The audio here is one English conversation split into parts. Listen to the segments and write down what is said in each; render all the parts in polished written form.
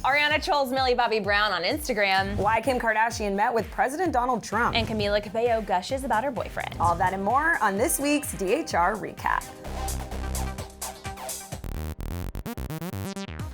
Ariana trolls Millie Bobby Brown on Instagram. Why Kim Kardashian met with President Donald Trump. And Camila Cabello gushes about her boyfriend. All that and more on this week's DHR Recap.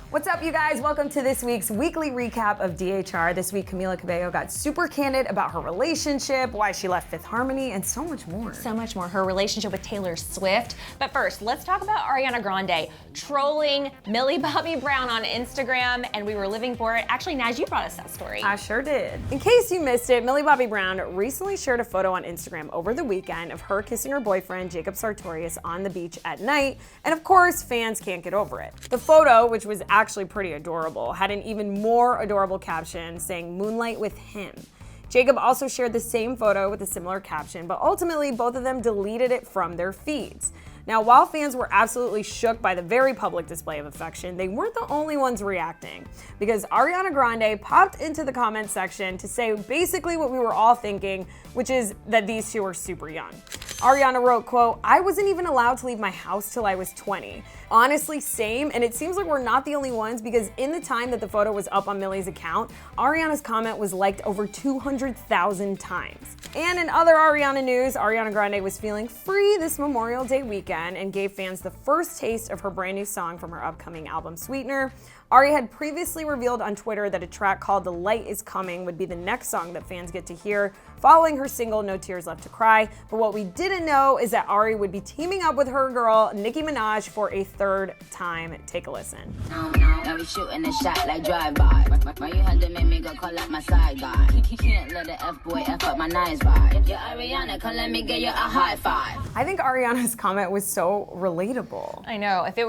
What's up, you guys? Welcome to this week's weekly recap of DHR. This week, Camila Cabello got super candid about her relationship, why she left Fifth Harmony, and so much more. So much more. Her relationship with Taylor Swift. But first, let's talk about Ariana Grande trolling Millie Bobby Brown on Instagram, and we were living for it. Actually, Naj, you brought us that story. I sure did. In case you missed it, Millie Bobby Brown recently shared a photo on Instagram over the weekend of her kissing her boyfriend, Jacob Sartorius, on the beach at night, and of course, fans can't get over it. The photo, which was actually pretty adorable, had an even more adorable caption saying "Moonlight with him." Jacob also shared the same photo with a similar caption, but ultimately both of them deleted it from their feeds. Now, while fans were absolutely shook by the very public display of affection, they weren't the only ones reacting, because Ariana Grande popped into the comment section to say basically what we were all thinking, which is that these two are super young. Ariana wrote, quote, "I wasn't even allowed to leave my house till I was 20. Honestly, same, and it seems like we're not the only ones, because in the time that the photo was up on Millie's account, Ariana's comment was liked over 200,000 times. And in other Ariana news, Ariana Grande was feeling free this Memorial Day weekend and gave fans the first taste of her brand new song from her upcoming album, Sweetener. Ari had previously revealed on Twitter that a track called The Light Is Coming would be the next song that fans get to hear following her single No Tears Left to Cry. But what we didn't know is that Ari would be teaming up with her girl, Nicki Minaj, for a third time. Take a listen. Now we shooting a shot like drive-by. Why you had to make me go call up my side guy? You can't let the F-boy F up my nice vibe. You're Ariana, come let me get you a high five. I think Ariana's comment was so relatable. I know. If it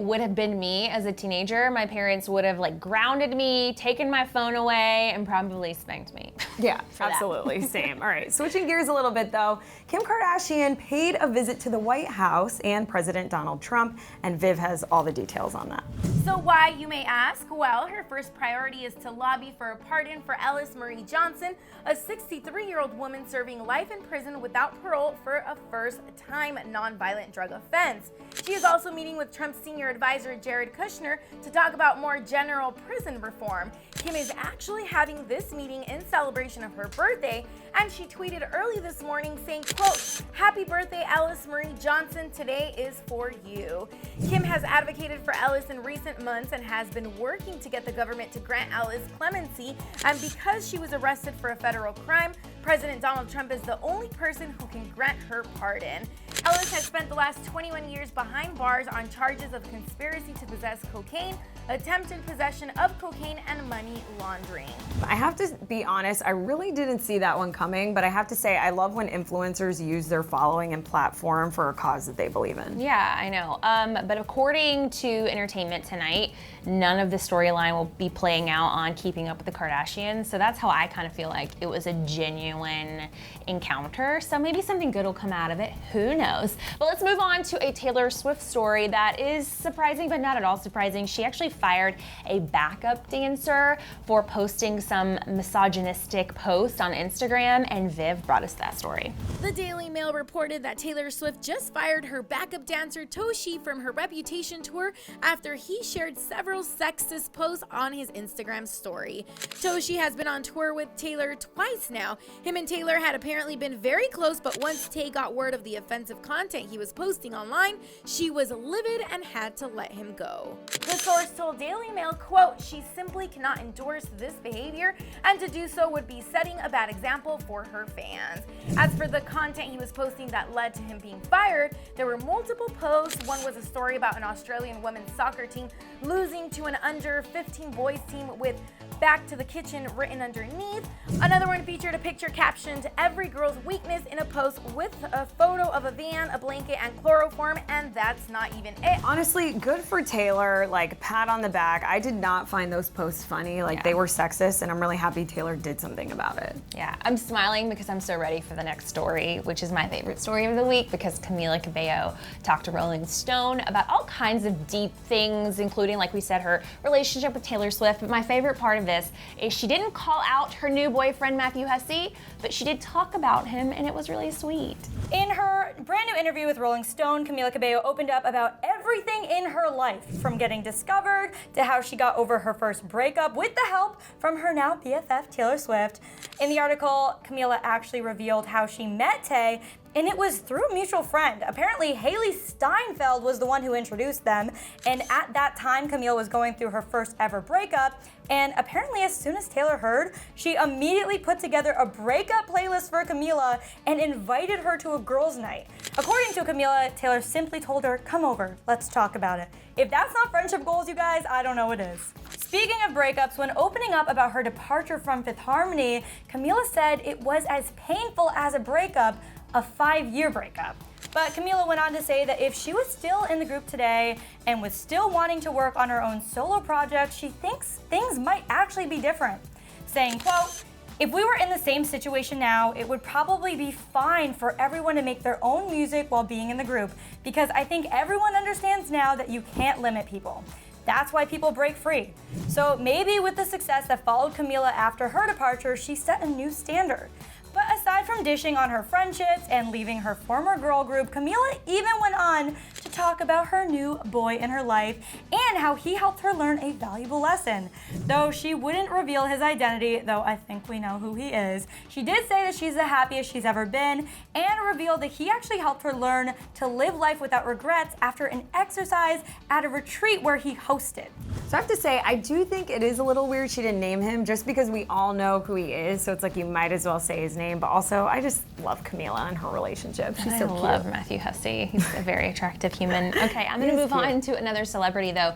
would have been me as a teenager, my parents would have grounded me, taken my phone away, and probably spanked me. Yeah, absolutely. Same. All right, switching gears a little bit though, Kim Kardashian paid a visit to the White House and President Donald Trump, and Viv has all the details on that. So why, you may ask? Well, her first priority is to lobby for a pardon for Alice Marie Johnson, a 63-year-old woman serving life in prison without parole for a first-time nonviolent drug offense. She is also meeting with Trump's senior advisor, Jared Kushner, to talk about more general prison reform. Kim is actually having this meeting in celebration of her birthday, and she tweeted early this morning saying, quote, "Happy birthday, Alice Marie Johnson. Today is for you." Kim has advocated for Alice in recent months and has been working to get the government to grant Alice clemency, and because she was arrested for a federal crime, President Donald Trump is the only person who can grant her pardon. Alice has spent the last 21 years behind bars on charges of conspiracy to possess cocaine, attempted possession of cocaine, and money laundering. I have to be honest, I really didn't see that one coming, but I have to say I love when influencers use their following and platform for a cause that they believe in. Yeah, I know. But according to Entertainment Tonight, none of the storyline will be playing out on Keeping Up with the Kardashians. So that's how I kind of feel like it was a genuine encounter. So maybe something good will come out of it. Who knows? But let's move on to a Taylor Swift story that is surprising, but not at all surprising. She actually fired a backup dancer for posting some misogynistic posts on Instagram, and Viv brought us that story. The Daily Mail reported that Taylor Swift just fired her backup dancer Toshi from her Reputation tour after he shared several sexist posts on his Instagram story. Toshi has been on tour with Taylor twice now. Him and Taylor had apparently been very close, but once Tay got word of the offensive content he was posting online, she was livid and had to let him go. The source told Daily Mail, quote, "She simply cannot endorse this behavior, and to do so would be setting a bad example for her fans." As for the content he was posting that led to him being fired, there were multiple posts. One was a story about an Australian women's soccer team losing to an under 15 boys team with "Back to the Kitchen" written underneath. Another one featured a picture captioned "Every girl's weakness" in a post with a photo of a van, a blanket, and chloroform, and that's not even it. Honestly, good for Taylor, pat on the back. I did not find those posts funny, they were sexist, and I'm really happy Taylor did something about it. Yeah, I'm smiling because I'm so ready for the next story, which is my favorite story of the week, because Camila Cabello talked to Rolling Stone about all kinds of deep things, including, like we said, her relationship with Taylor Swift. But my favorite part of this is she didn't call out her new boyfriend, Matthew Hussey, but she did talk about him, and it was really sweet. In her brand brand new interview with Rolling Stone, Camila Cabello opened up about everything in her life, from getting discovered to how she got over her first breakup with the help from her now BFF Taylor Swift. In the article, Camila actually revealed how she met Tay, and it was through a mutual friend. Apparently, Haley Steinfeld was the one who introduced them, and at that time, Camila was going through her first ever breakup, and apparently as soon as Taylor heard, she immediately put together a breakup playlist for Camila and invited her to a girls' night. According to Camila, Taylor simply told her, "Come over, let's talk about it." If that's not friendship goals, you guys, I don't know what is. Speaking of breakups, when opening up about her departure from Fifth Harmony, Camila said it was as painful as a breakup, a 5-year breakup. But Camila went on to say that if she was still in the group today and was still wanting to work on her own solo project, she thinks things might actually be different. Saying, quote, "If we were in the same situation now, it would probably be fine for everyone to make their own music while being in the group, because I think everyone understands now that you can't limit people. That's why people break free." So maybe with the success that followed Camila after her departure, she set a new standard. But aside from dishing on her friendships and leaving her former girl group, Camila even went on to talk about her new boy in her life and how he helped her learn a valuable lesson. Though she wouldn't reveal his identity, though I think we know who he is, she did say that she's the happiest she's ever been and revealed that he actually helped her learn to live life without regrets after an exercise at a retreat where he hosted. So I have to say, I do think it is a little weird she didn't name him, just because we all know who he is, so it's like you might as well say his name. But also, I just love Camila and her relationship. She's so cute. I love Matthew Hussey. He's a very attractive human. Okay, I'm going to move on to another celebrity, though,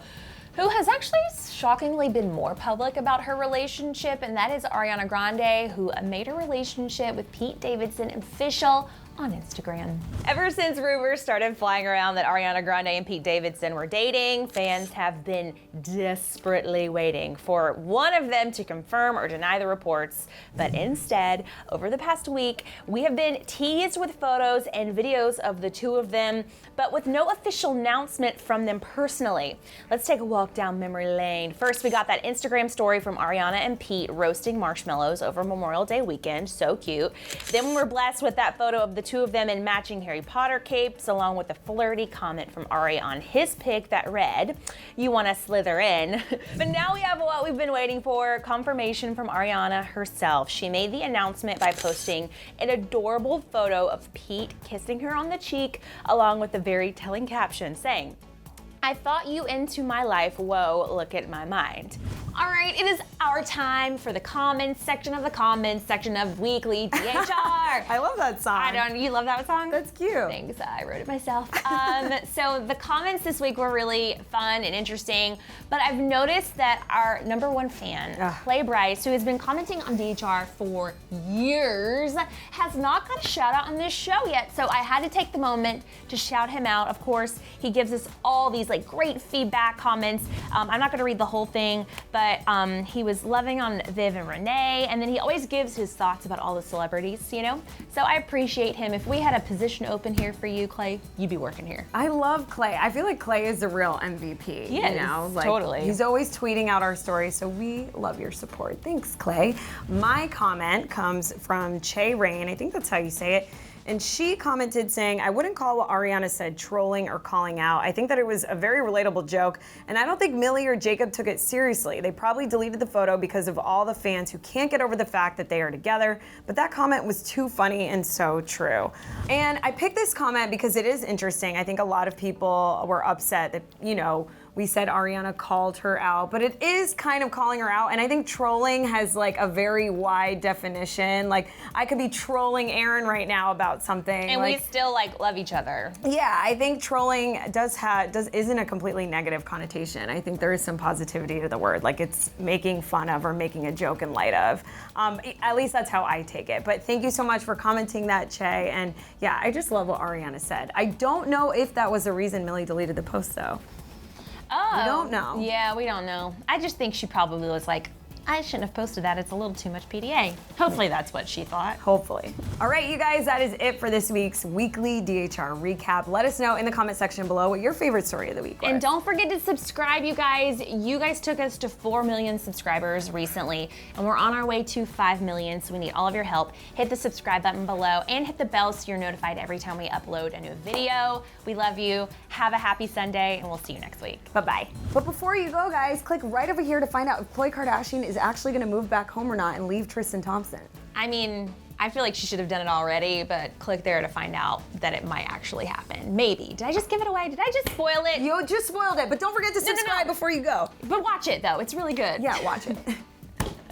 who has actually shockingly been more public about her relationship, and that is Ariana Grande, who made her relationship with Pete Davidson official on Instagram. Ever since rumors started flying around that Ariana Grande and Pete Davidson were dating, fans have been desperately waiting for one of them to confirm or deny the reports. But instead, over the past week, we have been teased with photos and videos of the two of them, but with no official announcement from them personally. Let's take a walk down memory lane. First, we got that Instagram story from Ariana and Pete roasting marshmallows over Memorial Day weekend. So cute. Then we were blessed with that photo of the two of them in matching Harry Potter capes, along with a flirty comment from Ari on his pic that read, "You want to slither in." But now we have what we've been waiting for, confirmation from Ariana herself. She made the announcement by posting an adorable photo of Pete kissing her on the cheek, along with a very telling caption saying, "I thought you into my life, whoa, look at my mind." All right, it is our time for the comments section of Weekly DHR. I love that song. You love that song? That's cute. Thanks, I wrote it myself. So the comments this week were really fun and interesting, but I've noticed that our #1 fan, Clay Bryce, who has been commenting on DHR for years, has not got a shout out on this show yet. So I had to take the moment to shout him out. Of course, he gives us all these great feedback comments. I'm not gonna read the whole thing, but he was loving on Viv and Renee, and then he always gives his thoughts about all the celebrities, you know? So I appreciate him. If we had a position open here for you, Clay, you'd be working here. I love Clay. I feel like Clay is the real MVP. He is, totally. He's always tweeting out our stories, so we love your support. Thanks, Clay. My comment comes from Che Rain. I think that's how you say it. And she commented saying, "I wouldn't call what Ariana said trolling or calling out. I think that it was a very relatable joke, and I don't think Millie or Jacob took it seriously. They probably deleted the photo because of all the fans who can't get over the fact that they are together, but that comment was too funny and so true." And I picked this comment because it is interesting. I think a lot of people were upset that, we said Ariana called her out, but it is kind of calling her out. And I think trolling has a very wide definition. I could be trolling Aaron right now about something. And we still love each other. Yeah, I think trolling isn't a completely negative connotation. I think there is some positivity to the word. It's making fun of or making a joke in light of. At least that's how I take it. But thank you so much for commenting that, Che. And yeah, I just love what Ariana said. I don't know if that was the reason Millie deleted the post though. Oh. We don't know. Yeah, we don't know. I just think she probably was I shouldn't have posted that. It's a little too much PDA. Hopefully that's what she thought. Hopefully. All right, you guys, that is it for this week's weekly DHR recap. Let us know in the comment section below what your favorite story of the week was. And don't forget to subscribe, you guys. You guys took us to 4 million subscribers recently, and we're on our way to 5 million, so we need all of your help. Hit the subscribe button below and hit the bell so you're notified every time we upload a new video. We love you. Have a happy Sunday, and we'll see you next week. Bye-bye. But before you go, guys, click right over here to find out if Khloe Kardashian is actually gonna move back home or not and leave Tristan Thompson. I mean, I feel like she should have done it already, but click there to find out that it might actually happen. Maybe. Did I just give it away? Did I just spoil it? You just spoiled it, but don't forget to subscribe before you go. But watch it, though. It's really good. Yeah, watch it.